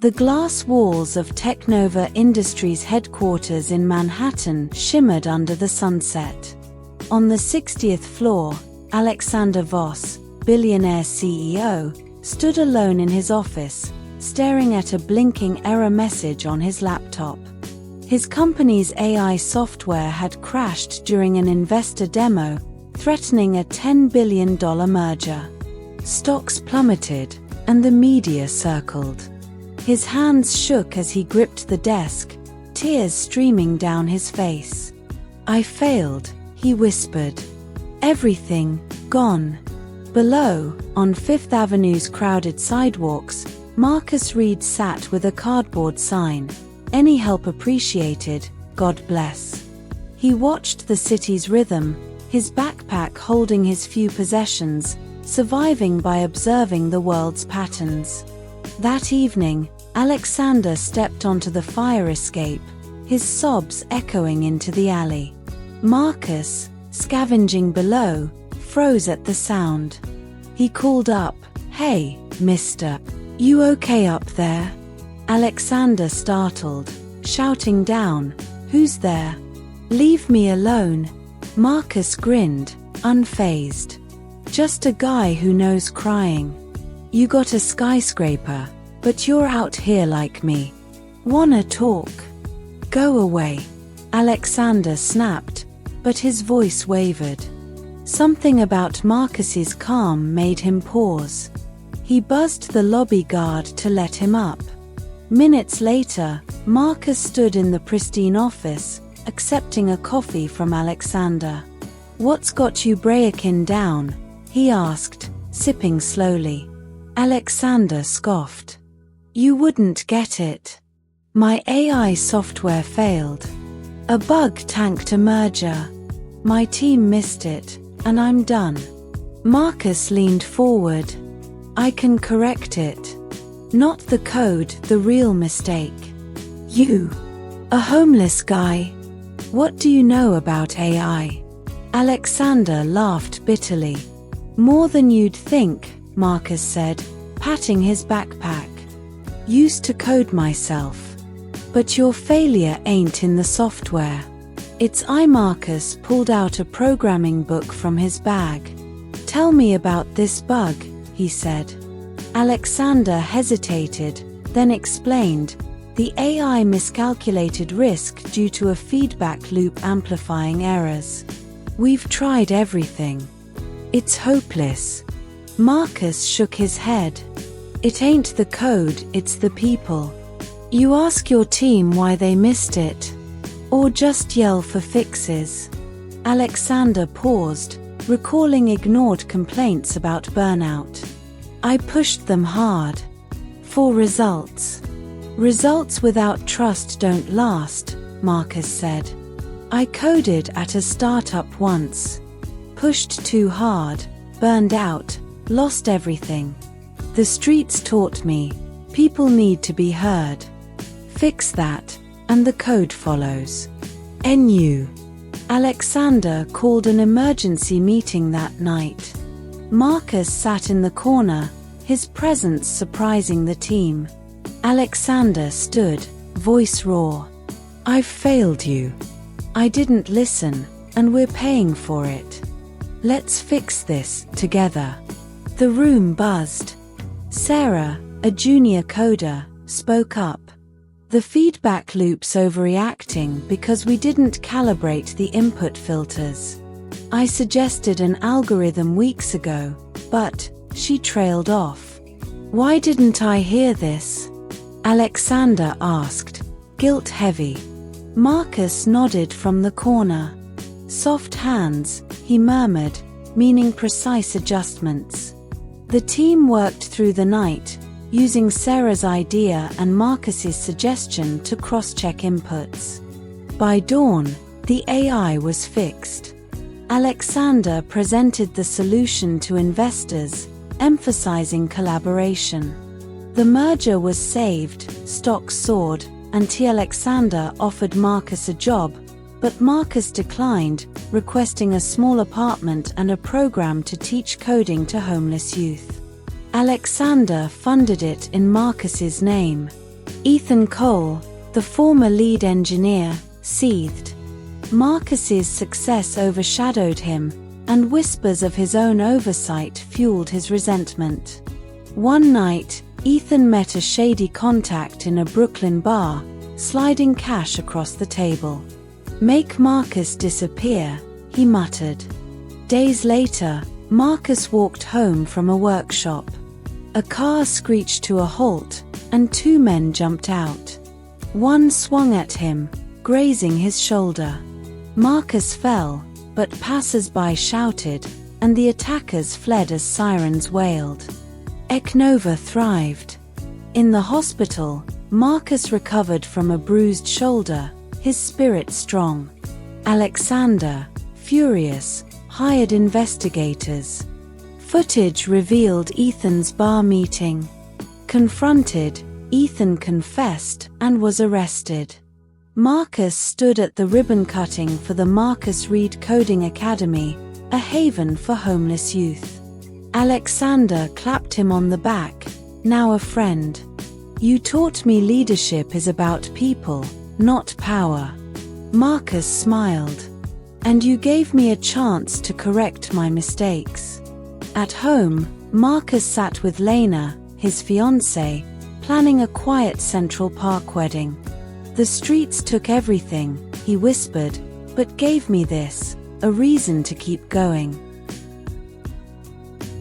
The glass walls of Technova Industries headquarters in Manhattan shimmered under the sunset. On the 60th floor, Alexander Voss, Billionaire CEO, stood alone in his office, staring at a blinking error message on his laptop. His company's AI software had crashed during an investor demo, threatening a $10 billion merger. Stocks plummeted, and the media circled. His hands shook as he gripped the desk, tears streaming down his face. "I failed," he whispered. "Everything, gone." Below, on Fifth Avenue's crowded sidewalks, Marcus Reed sat with a cardboard sign, "Any help appreciated, God bless." He watched the city's rhythm, his backpack holding his few possessions, surviving by observing the world's patterns. That evening, Alexander stepped onto the fire escape, his sobs echoing into the alley. Marcus, scavenging below, froze at the sound. He called up, "Hey, mister, you okay up there?" Alexander startled, shouting down, "Who's there?" "Leave me alone." Marcus grinned, unfazed. "Just a guy who knows crying. You got a skyscraper, but you're out here like me. Wanna talk?" "Go away," Alexander snapped, but his voice wavered. Something about Marcus's calm made him pause. He buzzed the lobby guard to let him up. Minutes later, Marcus stood in the pristine office, accepting a coffee from Alexander. "What's got you breaking down?" he asked, sipping slowly. Alexander scoffed. "You wouldn't get it. My AI software failed. A bug tanked a merger. My team missed it, and I'm done." Marcus leaned forward. "I can correct it. Not the code, the real mistake. You, a homeless guy. What do you know about AI?" Alexander laughed bitterly. "More than you'd think," Marcus said, patting his backpack. "Used to code myself. But your failure ain't in the software. It's I." Marcus pulled out a programming book from his bag. "Tell me about this bug," he said. Alexander hesitated, then explained, "The AI miscalculated risk due to a feedback loop amplifying errors. We've tried everything. It's hopeless." Marcus shook his head. "It ain't the code, it's the people. You ask your team why they missed it. Or just yell for fixes." Alexander paused, recalling ignored complaints about burnout. "I pushed them hard. For results. Results without trust don't last," Marcus said. "I coded at a startup once. Pushed too hard, burned out, lost everything. The streets taught me, people need to be heard. Fix that, and the code follows." NU. Alexander called an emergency meeting that night. Marcus sat in the corner, his presence surprising the team. Alexander stood, voice raw. "I've failed you. I didn't listen, and we're paying for it. Let's fix this, together." The room buzzed. Sarah, a junior coder, spoke up. "The feedback loop's overreacting because we didn't calibrate the input filters. I suggested an algorithm weeks ago, but," she trailed off. "Why didn't I hear this?" Alexander asked, guilt heavy. Marcus nodded from the corner. "Soft hands," he murmured, meaning precise adjustments. The team worked through the night, using Sarah's idea and Marcus's suggestion to cross-check inputs. By dawn, the AI was fixed. Alexander presented the solution to investors, emphasizing collaboration. The merger was saved, stocks soared, and Alexander offered Marcus a job, but Marcus declined, requesting a small apartment and a program to teach coding to homeless youth. Alexander funded it in Marcus's name. Ethan Cole, the former lead engineer, seethed. Marcus's success overshadowed him, and whispers of his own oversight fueled his resentment. One night, Ethan met a shady contact in a Brooklyn bar, sliding cash across the table. "Make Marcus disappear," he muttered. Days later, Marcus walked home from a workshop. A car screeched to a halt, and two men jumped out. One swung at him, grazing his shoulder. Marcus fell, but passers-by shouted, and the attackers fled as sirens wailed. Eknova thrived. In the hospital, Marcus recovered from a bruised shoulder, his spirit strong. Alexander, furious, hired investigators. Footage revealed Ethan's bar meeting. Confronted, Ethan confessed and was arrested. Marcus stood at the ribbon cutting for the Marcus Reed Coding Academy, a haven for homeless youth. Alexander clapped him on the back, "Now a friend. You taught me leadership is about people, not power." Marcus smiled. "And you gave me a chance to correct my mistakes." At home, Marcus sat with Lena, his fiancée, planning a quiet Central Park wedding. "The streets took everything," he whispered, "but gave me this, a reason to keep going."